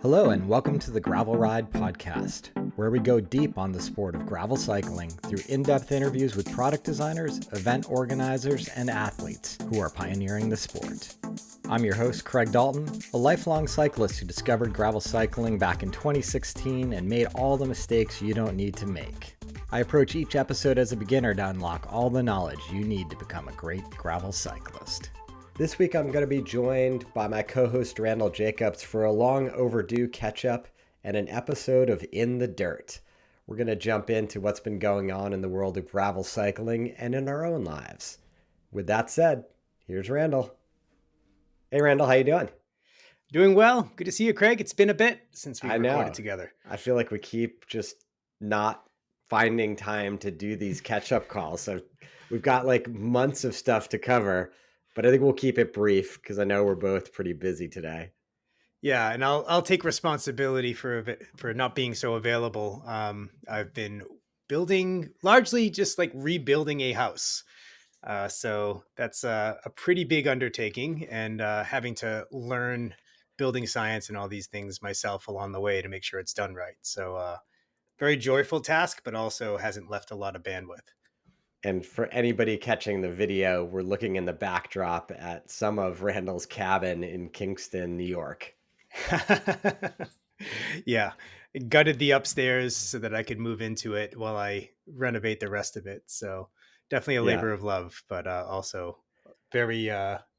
Hello, and welcome to the Gravel Ride Podcast, where we go deep on the sport of gravel cycling through in-depth interviews with product designers, event organizers, and athletes who are pioneering the sport. I'm your host, Craig Dalton, a lifelong cyclist who discovered gravel cycling back in 2016 and made all the mistakes you don't need to make. I approach each episode as a beginner to unlock all the knowledge you need to become a great gravel cyclist. This week I'm going to be joined by my co-host Randall Jacobs for a long overdue catch-up and an episode of In the Dirt. We're going to jump into what's been going on in the world of gravel cycling and in our own lives. With that said, here's Randall. Hey Randall, how you doing? Doing well. Good to see you, Craig. It's been a bit since we recorded together. I feel like we keep just not finding time to do these catch-up calls. So we've got like months of stuff to cover. But I think we'll keep it brief because I know we're both pretty busy today. Yeah, and I'll take responsibility for not being so available. I've been building, largely just like rebuilding a house. So that's a pretty big undertaking, and having to learn building science and all these things myself along the way to make sure it's done right. So very joyful task, but also hasn't left a lot of bandwidth. And for anybody catching the video, we're looking in the backdrop at some of Randall's cabin in Kingston, New York. Yeah, gutted the upstairs so that I could move into it while I renovate the rest of it. So definitely a labor of love, but also very,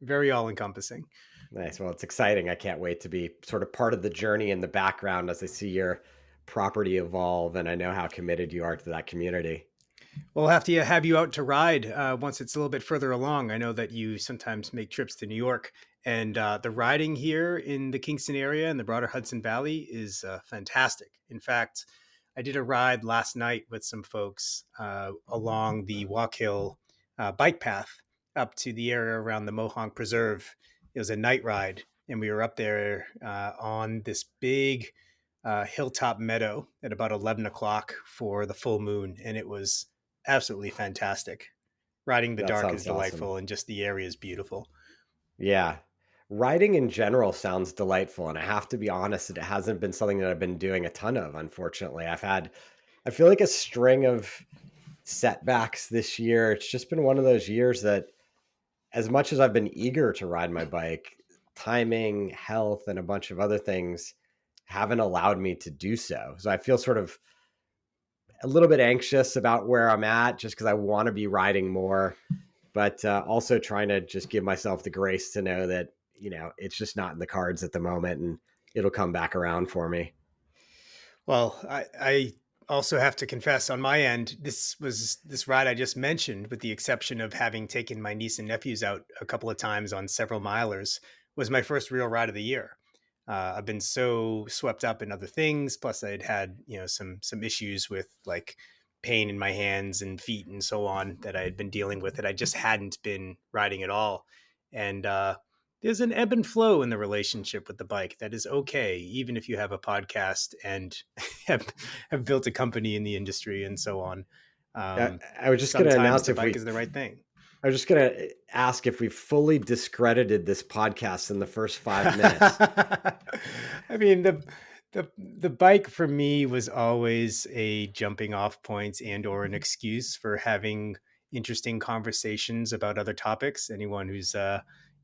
very all encompassing. Nice. Well, it's exciting. I can't wait to be sort of part of the journey in the background as I see your property evolve. And I know how committed you are to that community. We'll have to have you out to ride once it's a little bit further along. I know that you sometimes make trips to New York, and the riding here in the Kingston area and the broader Hudson Valley is fantastic. In fact, I did a ride last night with some folks along the Walkhill bike path up to the area around the Mohawk Preserve. It was a night ride, and we were up there on this big hilltop meadow at about 11 o'clock for the full moon, and it was absolutely fantastic. Riding the dark is delightful, awesome. And just the area is beautiful. Yeah. Riding in general sounds delightful. And I have to be honest, it hasn't been something that I've been doing a ton of, unfortunately. I feel like a string of setbacks this year. It's just been one of those years that as much as I've been eager to ride my bike, timing, health, and a bunch of other things haven't allowed me to do so. So I feel sort of a little bit anxious about where I'm at just because I want to be riding more, but also trying to just give myself the grace to know that, you know, it's just not in the cards at the moment and it'll come back around for me. Well, I also have to confess on my end, this ride I just mentioned, with the exception of having taken my niece and nephews out a couple of times on several milers, was my first real ride of the year. I've been so swept up in other things. Plus I'd had, some issues with like pain in my hands and feet and so on that I had been dealing with, that I just hadn't been riding at all. And, there's an ebb and flow in the relationship with the bike that is okay, even if you have a podcast and have built a company in the industry and so on. I was just going to announce the bike is the right thing. I was just going to ask if we fully discredited this podcast in the first 5 minutes. I mean, the bike for me was always a jumping off point and or an excuse for having interesting conversations about other topics. Anyone who's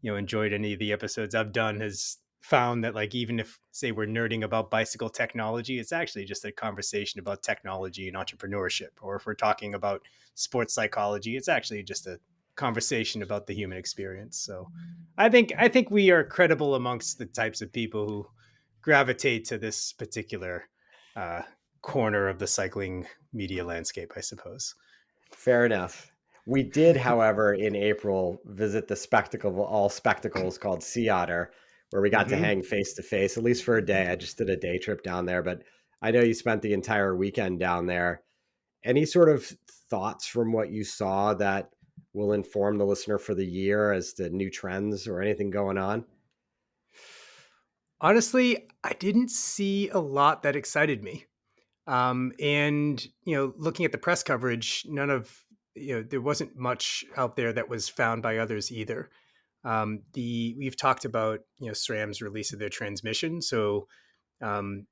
enjoyed any of the episodes I've done has found that, like, even if, say, we're nerding about bicycle technology, it's actually just a conversation about technology and entrepreneurship. Or if we're talking about sports psychology, it's actually just a conversation about the human experience. So I think we are credible amongst the types of people who gravitate to this particular corner of the cycling media landscape, I suppose. Fair enough. We did, however, in April, visit the spectacle of all spectacles called Sea Otter, where we got to hang face to face, at least for a day. I just did a day trip down there, but I know you spent the entire weekend down there. Any sort of thoughts from what you saw that will inform the listener for the year as to new trends or anything going on? Honestly, I didn't see a lot that excited me. And, looking at the press coverage, there wasn't much out there that was found by others either. We've talked about, SRAM's release of their transmission. So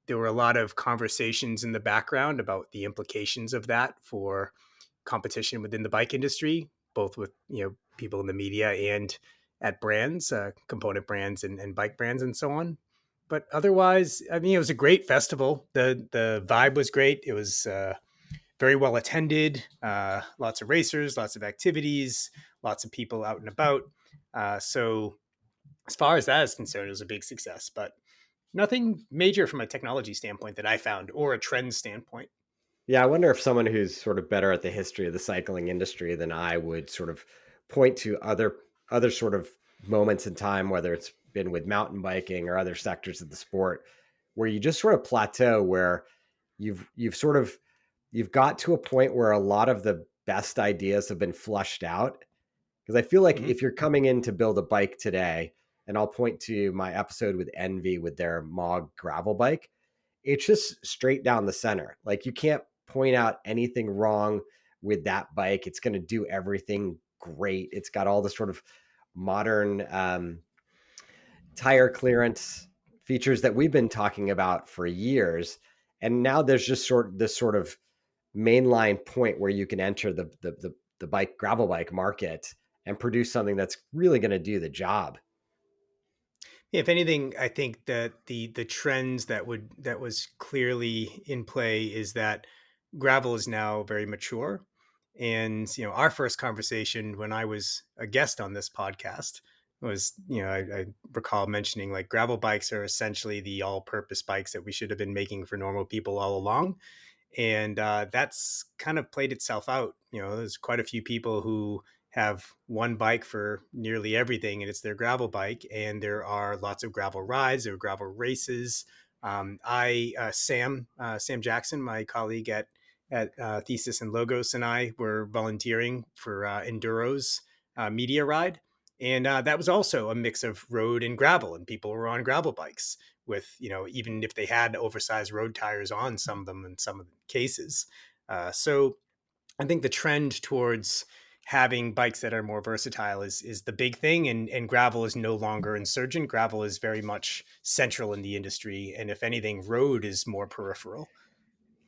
There were a lot of conversations in the background about the implications of that for competition within the bike industry, both with people in the media and at brands, component brands and bike brands and so on. But otherwise, I mean, it was a great festival. The vibe was great. It was very well attended. Lots of racers, lots of activities, lots of people out and about. So as far as that is concerned, it was a big success. But nothing major from a technology standpoint that I found, or a trend standpoint. Yeah, I wonder if someone who's sort of better at the history of the cycling industry than I would sort of point to other sort of moments in time, whether it's been with mountain biking or other sectors of the sport, where you just sort of plateau, where you've got to a point where a lot of the best ideas have been flushed out. Because I feel like Mm-hmm. if you're coming in to build a bike today, and I'll point to my episode with ENVE with their Mohawk gravel bike, it's just straight down the center. Like, you can't point out anything wrong with that bike. It's going to do everything great. It's got all the sort of modern tire clearance features that we've been talking about for years. And now there's just this sort of mainline point where you can enter the bike gravel bike market and produce something that's really going to do the job. If anything, I think that the trends that was clearly in play is that gravel is now very mature. And our first conversation when I was a guest on this podcast was, I recall mentioning like gravel bikes are essentially the all-purpose bikes that we should have been making for normal people all along. And that's kind of played itself out. There's quite a few people who have one bike for nearly everything, and it's their gravel bike. And there are lots of gravel rides, there are gravel races. Sam Jackson, my colleague at Thesis and Logos, and I were volunteering for Enduro's media ride. And that was also a mix of road and gravel, and people were on gravel bikes with, even if they had oversized road tires on some of them in some of the cases. So I think the trend towards having bikes that are more versatile is the big thing, and gravel is no longer insurgent. Gravel is very much central in the industry, and if anything, road is more peripheral.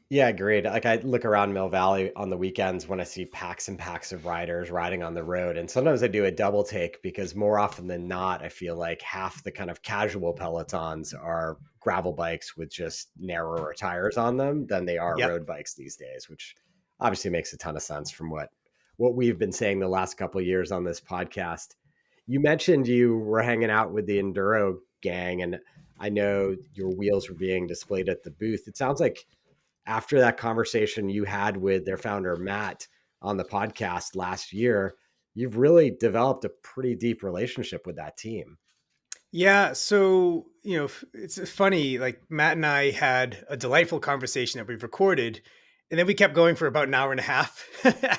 Yeah, agreed. Like, I look around Mill Valley on the weekends when I see packs and packs of riders riding on the road. And sometimes I do a double take because more often than not, I feel like half the kind of casual pelotons are gravel bikes with just narrower tires on them than they are Yep. road bikes these days, which obviously makes a ton of sense from what we've been saying the last couple of years on this podcast. You mentioned you were hanging out with the Enduro gang, and I know your wheels were being displayed at the booth. It sounds like after that conversation you had with their founder, Matt, on the podcast last year, you've really developed a pretty deep relationship with that team. Yeah, so it's funny. Like Matt and I had a delightful conversation that we've recorded, and then we kept going for about an hour and a half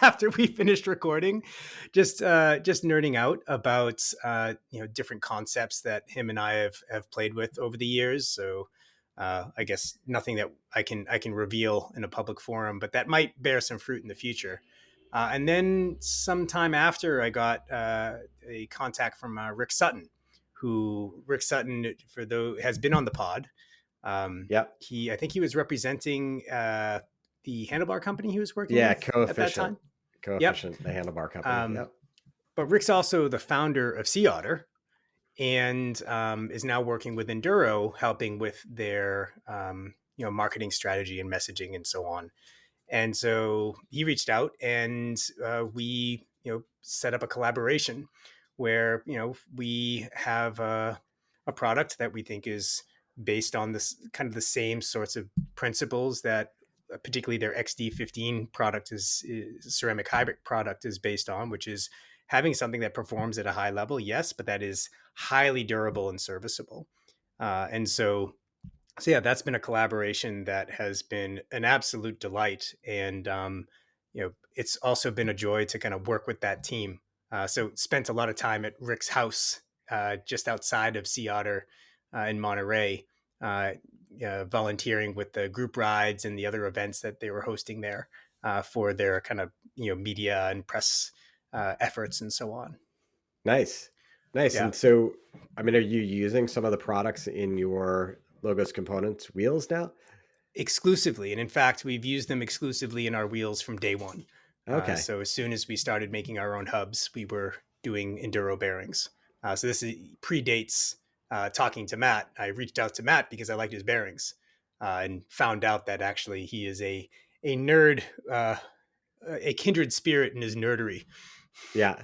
after we finished recording, just nerding out about different concepts that him and I have played with over the years. So I guess nothing that I can reveal in a public forum, but that might bear some fruit in the future. And then sometime after, I got a contact from Rick Sutton, who Rick Sutton, for though has been on the pod. Yep. I think he was representing the handlebar company he was working Yeah, with at that coefficient. time. Yep. Coefficient, the handlebar company. Um, Yep. but Rick's also the founder of Sea Otter, and is now working with Enduro, helping with their marketing strategy and messaging and so on. And so he reached out, and we set up a collaboration where we have a product that we think is based on this kind of the same sorts of principles that particularly their XD15 product is ceramic hybrid product is based on, which is having something that performs at a high level, yes, but that is highly durable and serviceable. And so yeah, that's been a collaboration that has been an absolute delight, and it's also been a joy to kind of work with that team. So spent a lot of time at Rick's house, just outside of Sea Otter in Monterey, volunteering with the group rides and the other events that they were hosting there for their kind of media and press efforts and so on. Nice. Nice. Yeah. And so, I mean, are you using some of the products in your Logos Components wheels now? Exclusively. And in fact, we've used them exclusively in our wheels from day one. Okay. So as soon as we started making our own hubs, we were doing Enduro bearings. So this predates talking to Matt. I reached out to Matt because I liked his bearings and found out that actually he is a nerd, a kindred spirit in his nerdery. Yeah.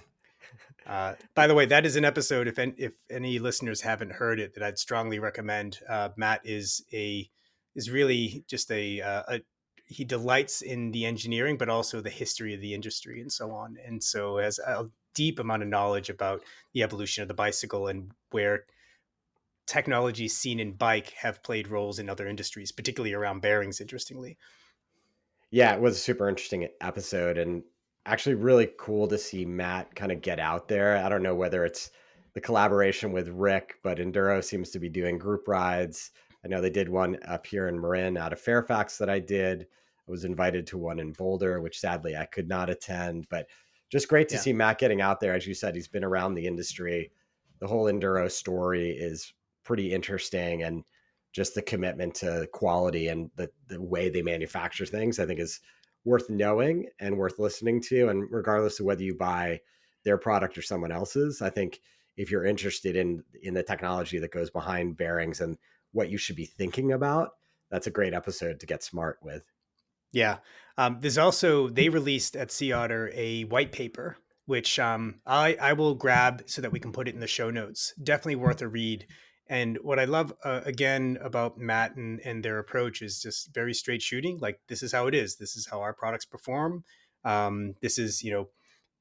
By the way, that is an episode, if any listeners haven't heard it, that I'd strongly recommend. Matt is really just he delights in the engineering, but also the history of the industry and so on. And so has a deep amount of knowledge about the evolution of the bicycle and where technologies seen in bike have played roles in other industries, particularly around bearings, interestingly. Yeah, it was a super interesting episode and actually really cool to see Matt kind of get out there. I don't know whether it's the collaboration with Rick, but Enduro seems to be doing group rides. I know they did one up here in Marin out of Fairfax that I did. I was invited to one in Boulder, which sadly I could not attend, but just great to see Matt getting out there. As you said, he's been around the industry. The whole Enduro story is pretty interesting, and just the commitment to quality and the way they manufacture things, I think is worth knowing and worth listening to. And regardless of whether you buy their product or someone else's, I think if you're interested in the technology that goes behind bearings and what you should be thinking about, that's a great episode to get smart with. Yeah. There's also, they released at Sea Otter a white paper, which I will grab so that we can put it in the show notes. Definitely worth a read. And what I love, again, about Matt and their approach is just very straight shooting. Like, this is how it is. This is how our products perform. This is,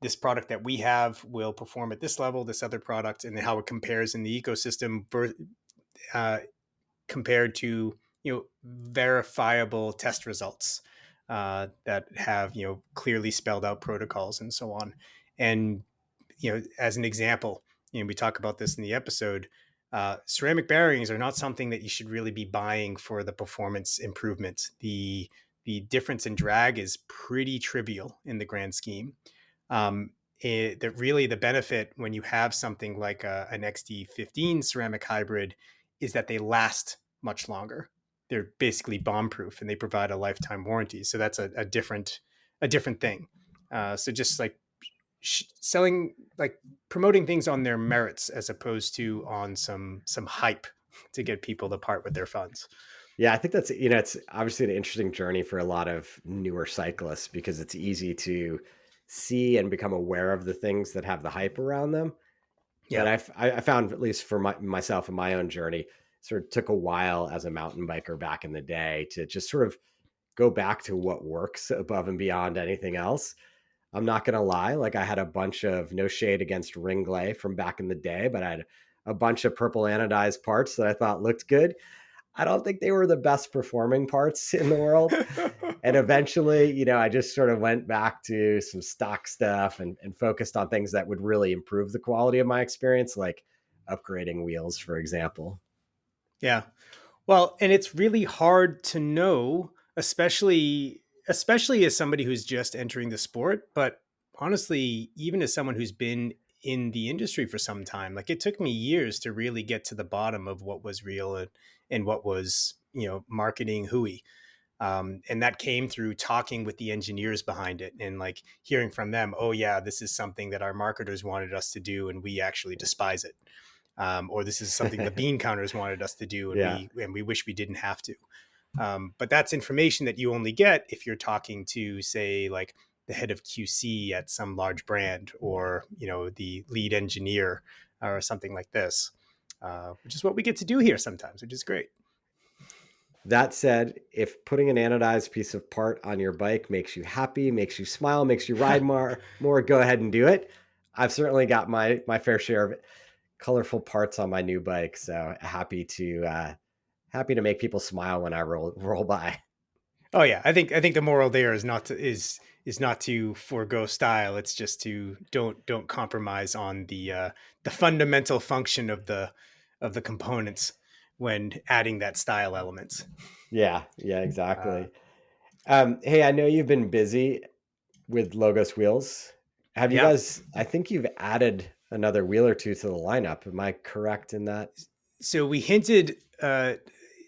this product that we have will perform at this level, this other product, and then how it compares in the ecosystem compared to verifiable test results that have clearly spelled out protocols and so on. And as an example, we talk about this in the episode. Ceramic bearings are not something that you should really be buying for the performance improvement. The difference in drag is pretty trivial in the grand scheme. Really the benefit when you have something like an XD15 ceramic hybrid is that they last much longer. They're basically bomb proof and they provide a lifetime warranty. So that's a different thing. So just like selling, like promoting things on their merits as opposed to on some hype to get people to part with their funds. Yeah, I think that's, it's obviously an interesting journey for a lot of newer cyclists because it's easy to see and become aware of the things that have the hype around them. Yeah. But I found, at least for myself and my own journey, sort of took a while as a mountain biker back in the day to just sort of go back to what works above and beyond anything else. I'm not going to lie. Like, I had a bunch of, no shade against Ringley from back in the day, but I had a bunch of purple anodized parts that I thought looked good. I don't think they were the best performing parts in the world. And eventually, I just sort of went back to some stock stuff and focused on things that would really improve the quality of my experience, like upgrading wheels, for example. Yeah. Well, and it's really hard to know, especially as somebody who's just entering the sport, but honestly, even as someone who's been in the industry for some time, like it took me years to really get to the bottom of what was real and what was, marketing hooey. And that came through talking with the engineers behind it and like hearing from them, oh yeah, this is something that our marketers wanted us to do and we actually despise it. Or this is something the bean counters wanted us to do and we wish we didn't have to. But that's information that you only get if you're talking to, say, like the head of QC at some large brand or, the lead engineer or something like this, which is what we get to do here sometimes, which is great. That said, if putting an anodized piece of part on your bike makes you happy, makes you smile, makes you ride more, go ahead and do it. I've certainly got my fair share of colorful parts on my new bike, so happy to make people smile when I roll by. Oh yeah, I think the moral there is not to forego style. It's just to don't compromise on the fundamental function of the components when adding that style element. Yeah, exactly. Hey, I know you've been busy with Logos wheels. Have you guys, I think you've added another wheel or two to the lineup. Am I correct in that? So we hinted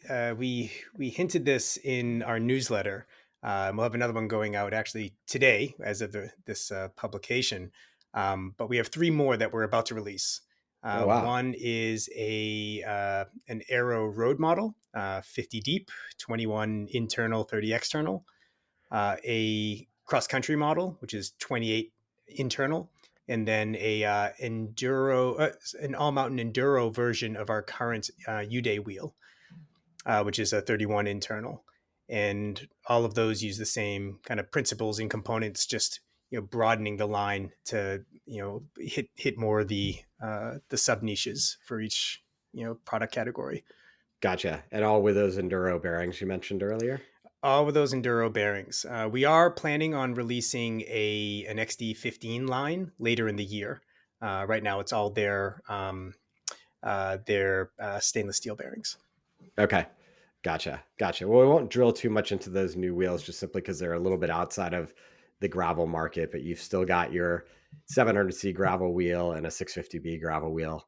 we hinted this in our newsletter. We'll have another one going out actually today as of this publication. But we have 3 more that we're about to release. Oh, wow. One is an aero road model, 50 deep, 21 internal, 30 external. A cross country model, which is 28 internal, and then an all mountain enduro version of our current U-Day wheel, which is a 31 internal. And all of those use the same kind of principles and components, just broadening the line to hit more of the sub niches for each product category. Gotcha. And all with those Enduro bearings you mentioned earlier? All with those Enduro bearings. We are planning on releasing an XD15 line later in the year. Right now, it's all their stainless steel bearings. Okay. Gotcha. Well, we won't drill too much into those new wheels just simply because they're a little bit outside of the gravel market, but you've still got your 700C gravel wheel and a 650B gravel wheel.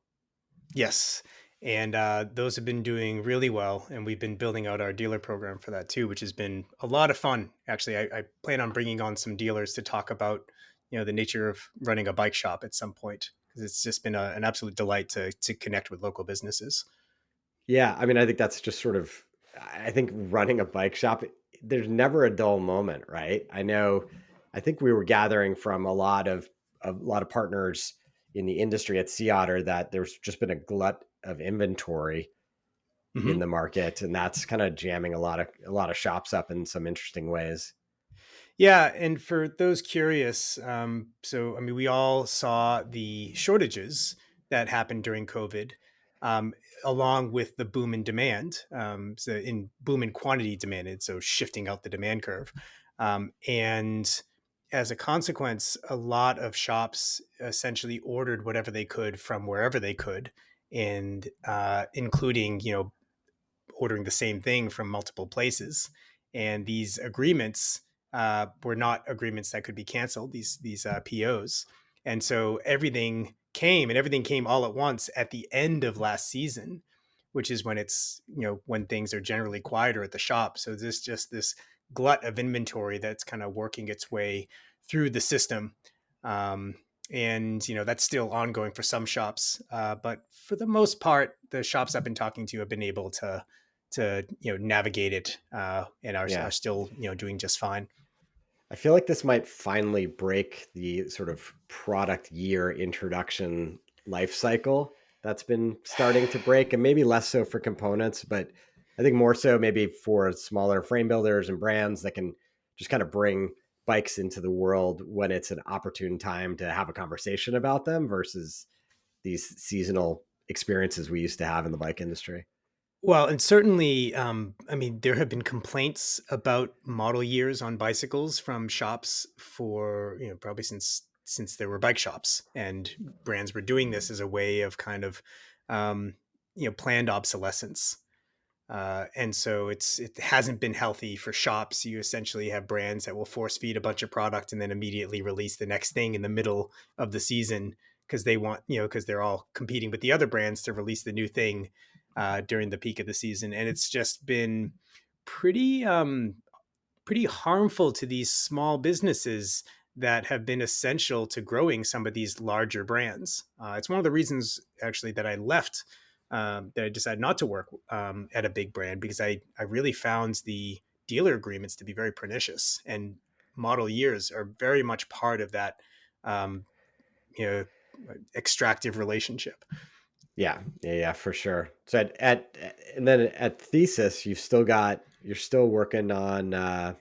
Yes. And those have been doing really well. And we've been building out our dealer program for that too, which has been a lot of fun. Actually, I plan on bringing on some dealers to talk about, the nature of running a bike shop at some point, because it's just been an absolute delight to connect with local businesses. Yeah. I mean, I think that's just I think running a bike shop, there's never a dull moment, right? I think we were gathering from a lot of partners in the industry at Sea Otter that there's just been a glut of inventory in the market, and that's kind of jamming a lot of shops up in some interesting ways. Yeah, and for those curious, we all saw the shortages that happened during COVID, along with the boom in demand, boom in quantity demanded, so shifting out the demand curve, and as a consequence, a lot of shops essentially ordered whatever they could from wherever they could, and including ordering the same thing from multiple places. And these agreements were not agreements that could be canceled, these POs. And so everything came all at once at the end of last season, which is when when things are generally quieter at the shop. So there's just this glut of inventory that's kind of working its way through the system. And that's still ongoing for some shops, but for the most part, the shops I've been talking to have been able to navigate it, and are still doing just fine. I feel like this might finally break the sort of product year introduction life cycle that's been starting to break, and maybe less so for components, but I think more so maybe for smaller frame builders and brands that can just kind of bring bikes into the world when it's an opportune time to have a conversation about them versus these seasonal experiences we used to have in the bike industry. Well, and certainly, there have been complaints about model years on bicycles from shops for probably since there were bike shops, and brands were doing this as a way of kind of planned obsolescence. And so it hasn't been healthy for shops. You essentially have brands that will force feed a bunch of product and then immediately release the next thing in the middle of the season because they want, because they're all competing with the other brands to release the new thing during the peak of the season. And it's just been pretty harmful to these small businesses that have been essential to growing some of these larger brands. It's one of the reasons actually that I left, that I decided not to work at a big brand, because I really found the dealer agreements to be very pernicious, and model years are very much part of that extractive relationship. Yeah, for sure. So and then at Thesis, you're still working on,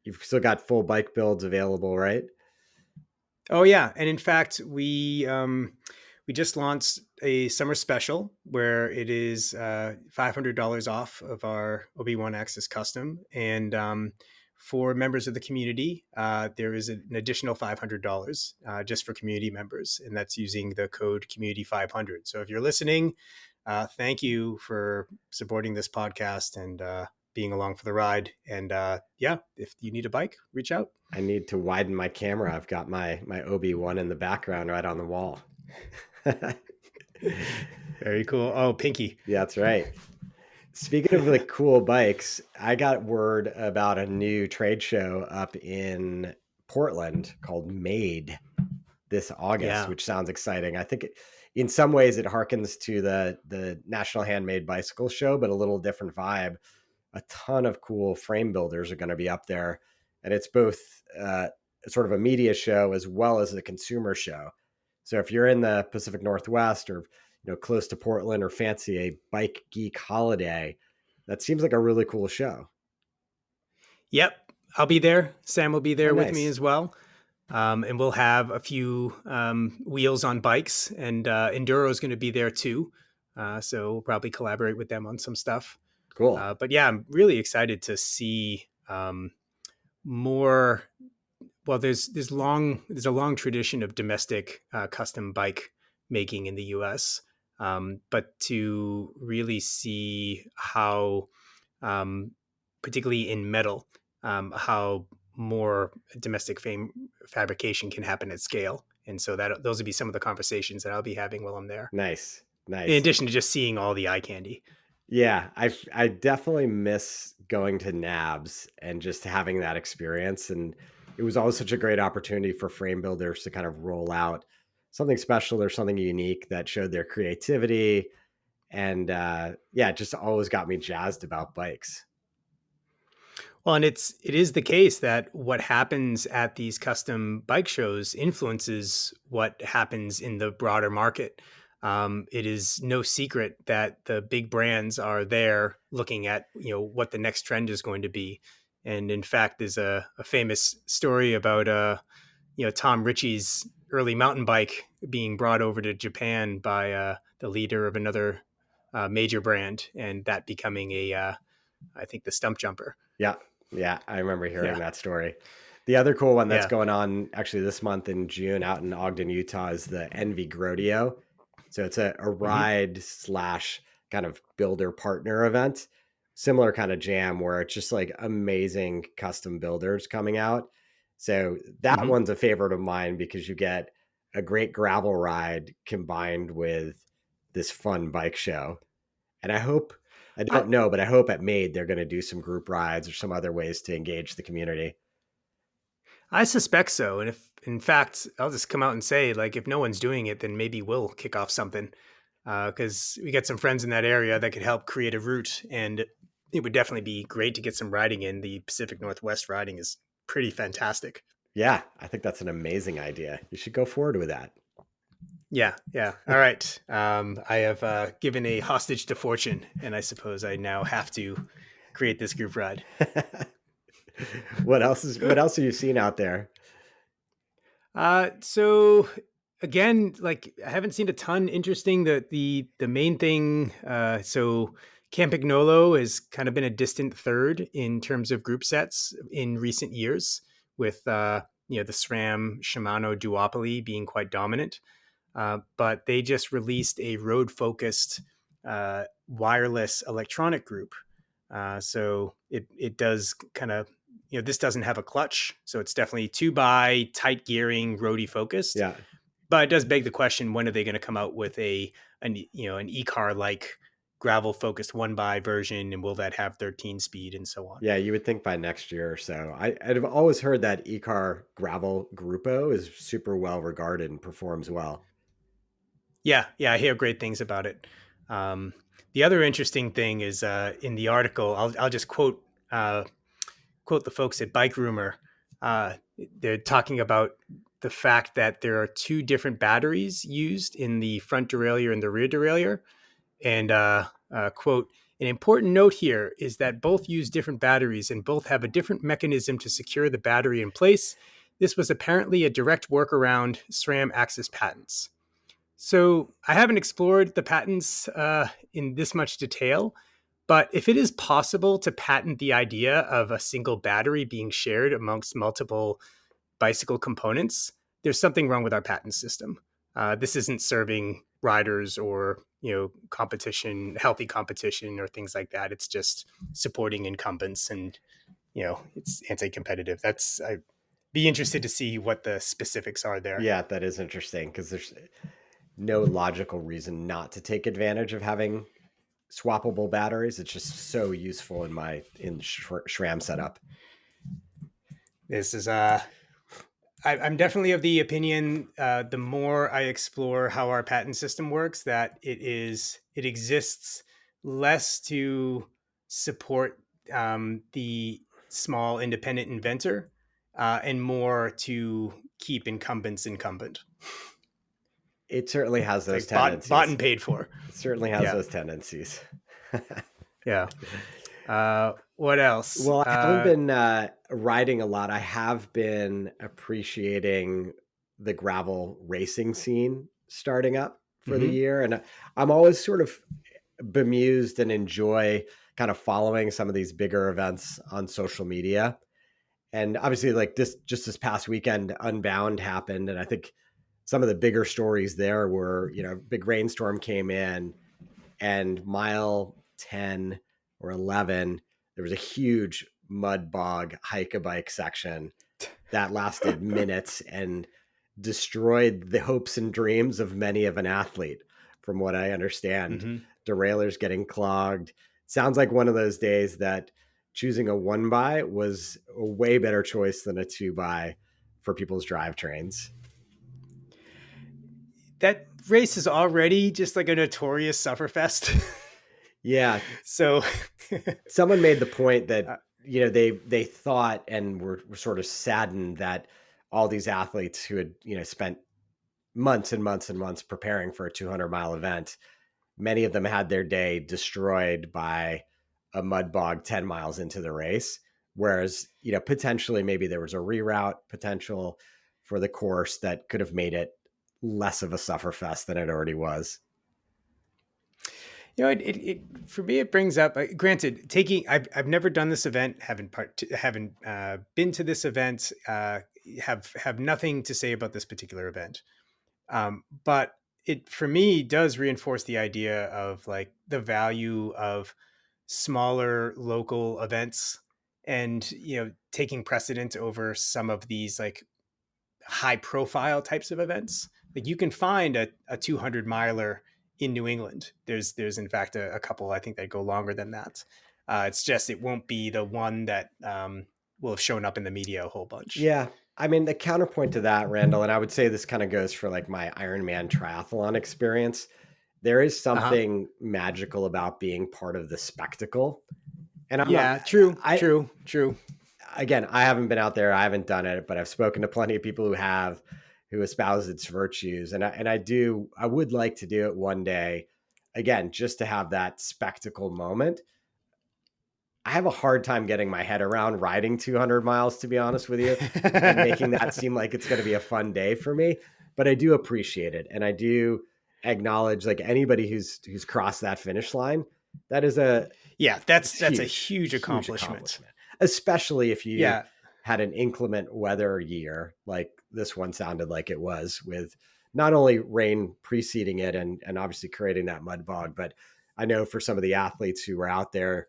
you've still got full bike builds available, right? Oh yeah, and in fact, we just launched a summer special where it is $500 off of our OB1 Axis Custom, and for members of the community, there is an additional $500 just for community members, and that's using the code Community500. So if you're listening, thank you for supporting this podcast and being along for the ride. And if you need a bike, reach out. I need to widen my camera. I've got my OB1 in the background right on the wall. Very cool. Oh, Pinky. Yeah, that's right. Speaking of like cool bikes, I got word about a new trade show up in Portland called Made this August, Yeah. which sounds exciting. I think in some ways it harkens to the National Handmade Bicycle Show, but a little different vibe. A ton of cool frame builders are going to be up there, and it's both sort of a media show as well as a consumer show. So if you're in the Pacific Northwest or close to Portland or fancy a bike geek holiday, that seems like a really cool show. Yep. I'll be there. Sam will be there with me Nice. as well. And we'll have a few wheels on bikes, and Enduro is going to be there too. So we'll probably collaborate with them on some stuff. Cool. But yeah, I'm really excited to see more. Well, there's a long tradition of domestic custom bike making in the U.S. But to really see how, particularly in metal, how more domestic fabrication can happen at scale. And so that those would be some of the conversations that I'll be having while I'm there. Nice. In addition to just seeing all the eye candy. Yeah, I definitely miss going to NABS and just having that experience. And it was always such a great opportunity for frame builders to kind of roll out something special or something unique that showed their creativity. And yeah, it just always got me jazzed about bikes. Well, and it is the case that what happens at these custom bike shows influences what happens in the broader market. It is no secret that the big brands are there looking at what the next trend is going to be. And in fact, there's a famous story about Tom Ritchie's early mountain bike being brought over to Japan by the leader of another major brand, and that becoming I think the stump jumper. Yeah. Yeah. I remember hearing that story. The other cool one that's going on actually this month in June out in Ogden, Utah is the ENVE Rodeo. So it's a ride / kind of builder partner event, similar kind of jam where it's just like amazing custom builders coming out. So that one's a favorite of mine because you get a great gravel ride combined with this fun bike show. And I don't know, but I hope at Made they're going to do some group rides or some other ways to engage the community. I suspect so. And if, in fact, I'll just come out and say, like, if no one's doing it, then maybe we'll kick off something. Because we got some friends in that area that could help create a route. And it would definitely be great to get some riding in. The Pacific Northwest riding is pretty fantastic. Yeah, I think that's an amazing idea. You should go forward with that. Yeah. All right. I have given a hostage to fortune, and I suppose I now have to create this group ride. What else have you seen out there? So again, like I haven't seen a ton interesting. The main thing, so Campagnolo has kind of been a distant third in terms of group sets in recent years, with the SRAM Shimano duopoly being quite dominant. But they just released a road-focused wireless electronic group. So it does kind of, this doesn't have a clutch, so it's definitely 2x tight gearing, roadie focused. Yeah, but it does beg the question: when are they going to come out with an e-car like gravel focused 1x version, and will that have 13 speed and so on? Yeah, you would think by next year or so. I've always heard that e-car gravel Gruppo is super well regarded and performs well. Yeah, I hear great things about it. The other interesting thing is in the article, I'll just quote the folks at Bike Rumor. They're talking about the fact that there are two different batteries used in the front derailleur and the rear derailleur. And quote, an important note here is that both use different batteries and both have a different mechanism to secure the battery in place. This was apparently a direct workaround SRAM Axis patents. So I haven't explored the patents in this much detail, but if it is possible to patent the idea of a single battery being shared amongst multiple bicycle components, there's something wrong with our patent system. This isn't serving riders or competition, healthy competition or things like that. It's just supporting incumbents, and it's anti-competitive. I'd be interested to see what the specifics are there. Yeah, that is interesting because there's no logical reason not to take advantage of having swappable batteries. It's just so useful in my SRAM setup. This is I'm definitely of the opinion, the more I explore how our patent system works, that it exists less to support the small independent inventor, and more to keep incumbents incumbent. It certainly has It's those like tendencies. bought and paid for. It certainly has those tendencies. Yeah. What else? Well, I haven't been riding a lot. I have been appreciating the gravel racing scene starting up for the year. And I'm always sort of bemused and enjoy kind of following some of these bigger events on social media. And obviously, like just this past weekend, Unbound happened. And I think some of the bigger stories there were, big rainstorm came in, and mile 10 or 11, there was a huge mud bog hike-a-bike section that lasted minutes and destroyed the hopes and dreams of many of an athlete, from what I understand. Derailleurs getting clogged. Sounds like one of those days that choosing a 1x was a way better choice than a 2x for people's drivetrains. That race is already just like a notorious sufferfest. Yeah. So someone made the point that, they thought and were sort of saddened that all these athletes who had, spent months and months and months preparing for a 200-mile event, many of them had their day destroyed by a mud bog 10 miles into the race. Whereas, potentially maybe there was a reroute potential for the course that could have made it less of a sufferfest than it already was. It for me, it brings up, granted, I've never done this event, haven't been to this event, have nothing to say about this particular event. But it, for me, does reinforce the idea of like the value of smaller local events, and, taking precedent over some of these like high profile types of events. Like you can find a 200 miler in New England. There's in fact a couple, I think, that go longer than that. It's just, it won't be the one that will have shown up in the media a whole bunch. Yeah. I mean, the counterpoint to that, Randall, and I would say this kind of goes for like my Ironman triathlon experience. There is something magical about being part of the spectacle. And true. Again, I haven't been out there. I haven't done it, but I've spoken to plenty of people who espouse its virtues. And I would like to do it one day, again, just to have that spectacle moment. I have a hard time getting my head around riding 200 miles, to be honest with you, and making that seem like it's going to be a fun day for me. But I do appreciate it. And I do acknowledge, like, anybody who's crossed that finish line, that's a huge accomplishment. Especially if you had an inclement weather year, like this one sounded like it was, with not only rain preceding it and obviously creating that mud bog, but I know for some of the athletes who were out there,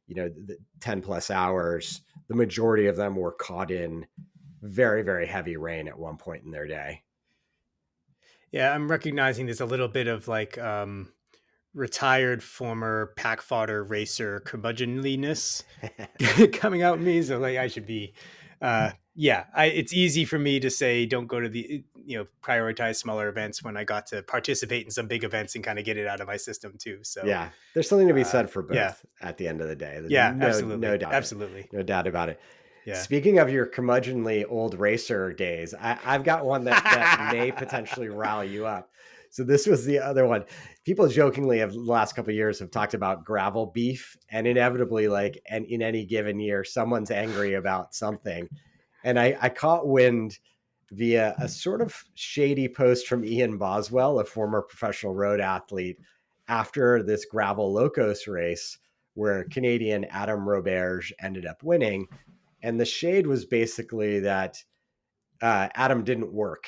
the 10 plus hours, the majority of them were caught in very, very heavy rain at one point in their day. Yeah, I'm recognizing there's a little bit of like retired former pack fodder racer curmudgeonliness coming out in me. So like I should be, it's easy for me to say, don't go to the, prioritize smaller events when I got to participate in some big events and kind of get it out of my system too. So yeah, there's something to be said for both at the end of the day. Absolutely. No doubt. Absolutely. No doubt about it. Yeah. Speaking of your curmudgeonly old racer days, I've got one that may potentially rile you up. So this was the other one. People jokingly of the last couple of years have talked about gravel beef, and inevitably, like, and in any given year, someone's angry about something. And I caught wind via a sort of shady post from Ian Boswell, a former professional road athlete, after this gravel locos race where Canadian Adam Roberge ended up winning. And the shade was basically that Adam didn't work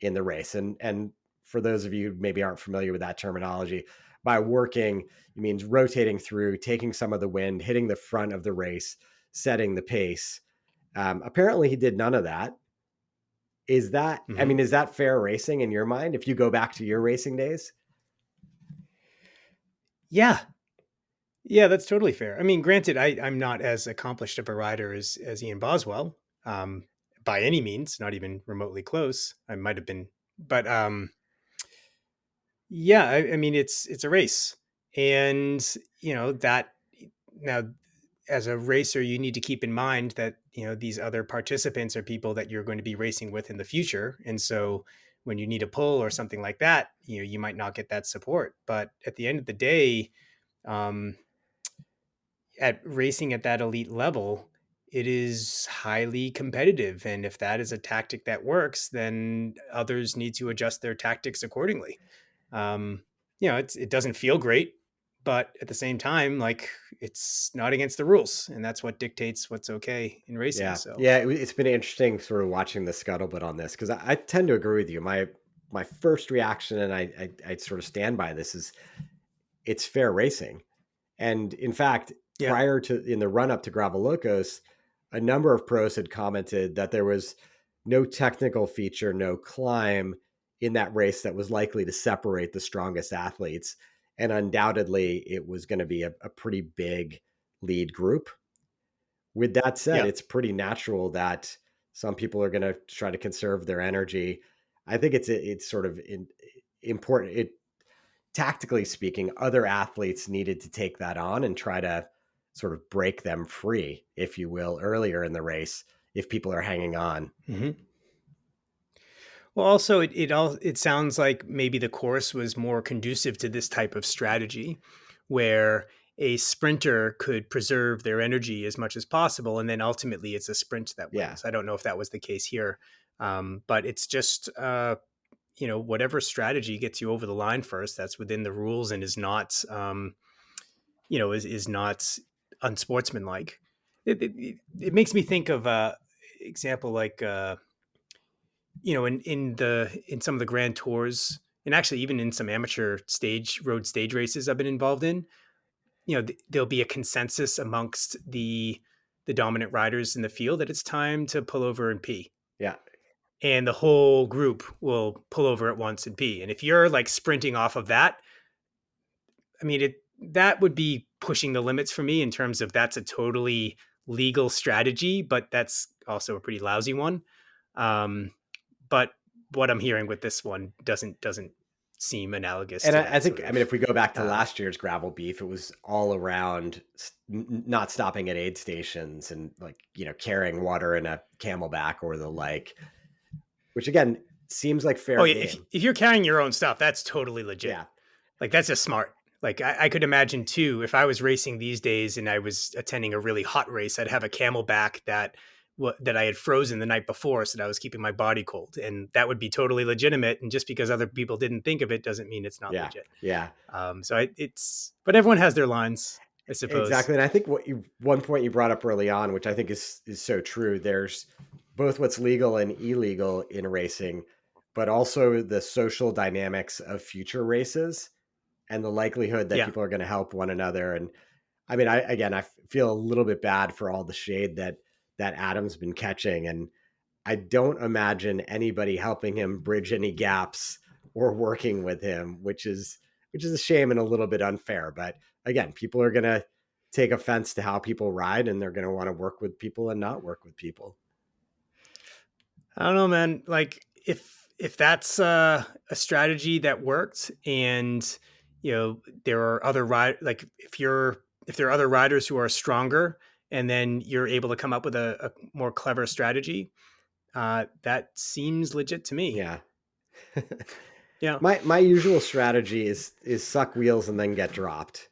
in the race. And for those of you who maybe aren't familiar with that terminology, by working, it means rotating through, taking some of the wind, hitting the front of the race, setting the pace. Apparently he did none of that. Is that, I mean, is that fair racing in your mind if you go back to your racing days? Yeah. Yeah, that's totally fair. I mean, granted, I'm not as accomplished of a rider as Ian Boswell, um, by any means, not even remotely close. I might have been, but yeah, I mean, it's a race, and that now as a racer, you need to keep in mind that these other participants are people that you're going to be racing with in the future, and so when you need a pull or something like that, you might not get that support. But at the end of the day, um, at racing at that elite level, it is highly competitive. And if that is a tactic that works, then others need to adjust their tactics accordingly. Um, it doesn't feel great, but at the same time, like it's not against the rules. And that's what dictates what's okay in racing. Yeah, So, yeah. It's been interesting sort of watching the scuttlebutt on this because I tend to agree with you. My first reaction, and I sort of stand by this, is it's fair racing. And in fact, yeah. prior to in the run up to Gravel Locos, a number of pros had commented that there was no technical feature, no climb in that race that was likely to separate the strongest athletes. And undoubtedly, it was going to be a pretty big lead group. With that said, Yeah. it's pretty natural that some people are going to try to conserve their energy. I think it's sort of important. It tactically speaking, other athletes needed to take that on and try to sort of break them free, if you will, earlier in the race if people are hanging on. Mm-hmm. Well, also, it sounds like maybe the course was more conducive to this type of strategy, where a sprinter could preserve their energy as much as possible, and then ultimately it's a sprint that Yeah. wins. I don't know if that was the case here, but it's just whatever strategy gets you over the line first, that's within the rules and is not is not unsportsmanlike. It makes me think of example like. In some of the grand tours, and actually even in some amateur road stage races I've been involved in, there'll be a consensus amongst the dominant riders in the field that it's time to pull over and pee, Yeah. and the whole group will pull over at once and pee. And if you're like sprinting off of that, I mean, that would be pushing the limits for me in terms of that's a totally legal strategy, but that's also a pretty lousy one. But what I'm hearing with this one doesn't seem analogous And to I that think, sort I mean, of. if we go back to Uh, last year's gravel beef, it was all around not stopping at aid stations and like, carrying water in a camelback or the like, which again seems like oh fair yeah, game. if you're carrying your own stuff, that's totally legit. Yeah. Like that's just smart. Like I could imagine too, if I was racing these days and I was attending a really hot race, I'd have a camelback that I had frozen the night before, so that I was keeping my body cold, and that would be totally legitimate. And just because other people didn't think of it doesn't mean it's not Yeah. legit. Yeah. But everyone has their lines, I suppose. Exactly. And I think one point you brought up early on, which I think is so true. There's both what's legal and illegal in racing, but also the social dynamics of future races and the likelihood that Yeah. people are going to help one another. And I mean, I feel a little bit bad for all the shade that Adam's been catching, and I don't imagine anybody helping him bridge any gaps or working with him, which is a shame and a little bit unfair. But again, people are going to take offense to how people ride, and they're going to want to work with people and not work with people. I don't know, man. Like if that's a strategy that worked, and there are other like if there are other riders who are stronger, and then you're able to come up with a more clever strategy, that seems legit to me. Yeah. Yeah. My usual strategy is suck wheels and then get dropped.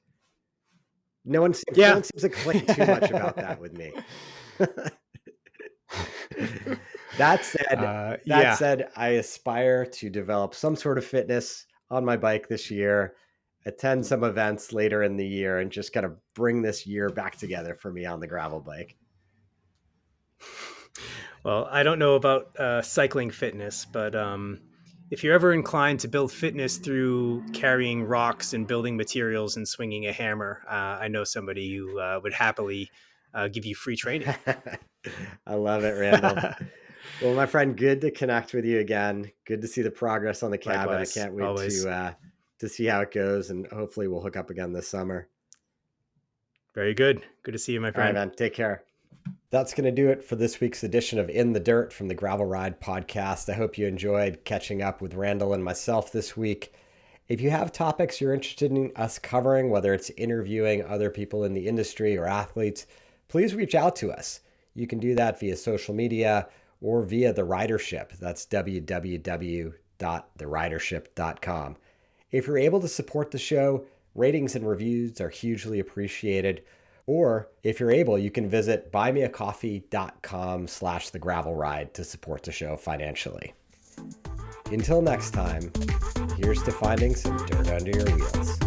No one Yeah. seems to complain too much about that with me. That said, that Yeah. said, I aspire to develop some sort of fitness on my bike this year, attend some events later in the year, and just kind of bring this year back together for me on the gravel bike. Well, I don't know about cycling fitness, but if you're ever inclined to build fitness through carrying rocks and building materials and swinging a hammer, I know somebody who would happily give you free training. I love it, Randall. Well, my friend, good to connect with you again. Good to see the progress on the cabin. I Likewise, can't wait always. to see how it goes, and hopefully we'll hook up again this summer. Very good. Good to see you, my All right, friend. man. Take care. That's going to do it for this week's edition of In the Dirt from the Gravel Ride podcast. I hope you enjoyed catching up with Randall and myself this week. If you have topics you're interested in us covering, whether it's interviewing other people in the industry or athletes, please reach out to us. You can do that via social media or via the Ridership. That's www.theridership.com. If you're able to support the show, ratings and reviews are hugely appreciated. Or if you're able, you can visit buymeacoffee.com/thegravelride to support the show financially. Until next time, here's to finding some dirt under your wheels.